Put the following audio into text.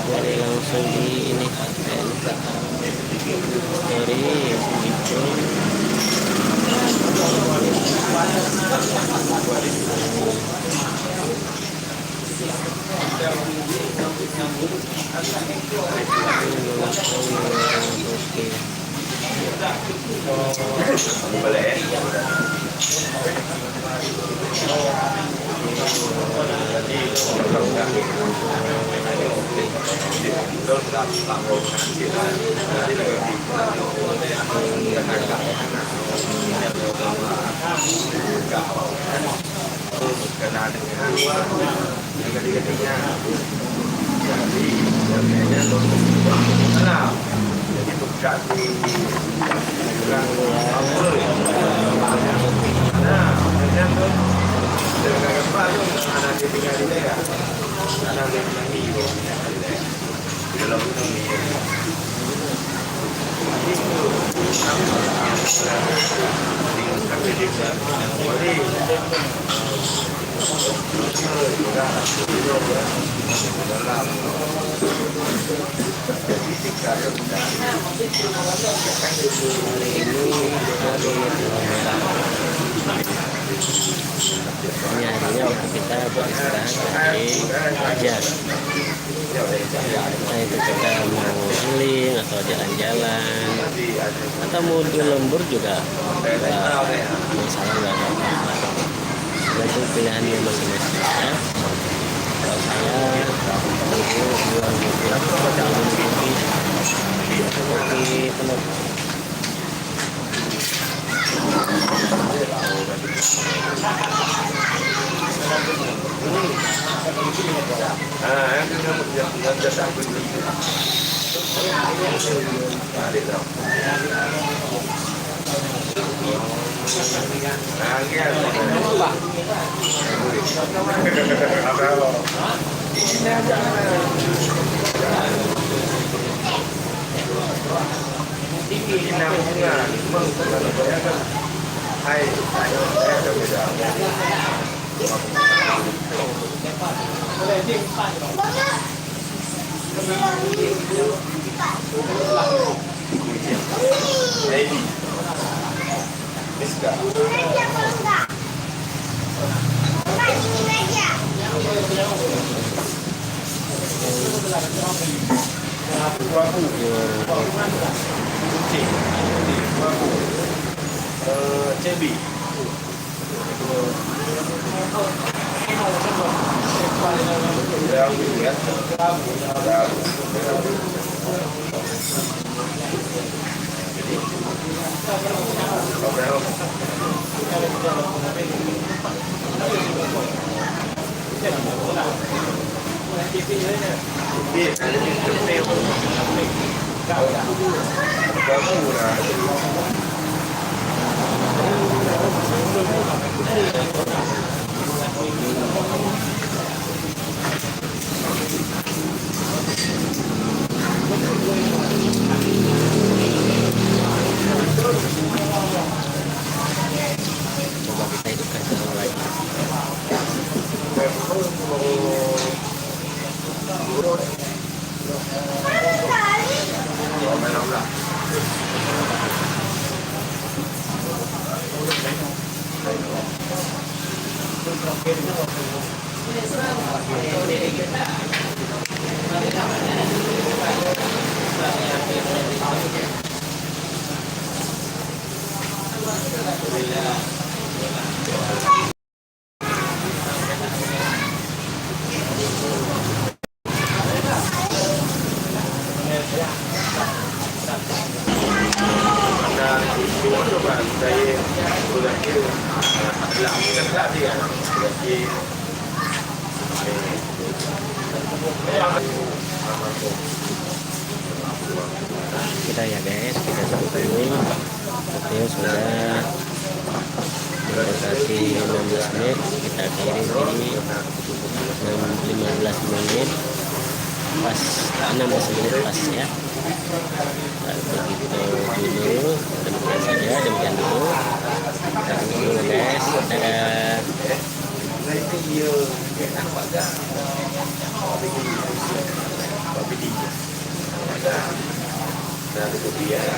boleh langsung di ini story gitu. Ini harinya waktu kita beristirahat aja. Nah itu kita mau healing atau jalan-jalan atau mau di lembur juga masalah, nggak ada apa-apa. Itu pilihannya masing-masing ya. Kalau saya dua kopi penuh. Kita ya guys, kita tutup dulu. Video sudah mendekati 16 menit, kita akhiri di 15 menit pas, 16 menit pas ya. Begitu dulu, demikian saja, demikian dulu. Kita dulu guys, dadah. Nah, itu dia.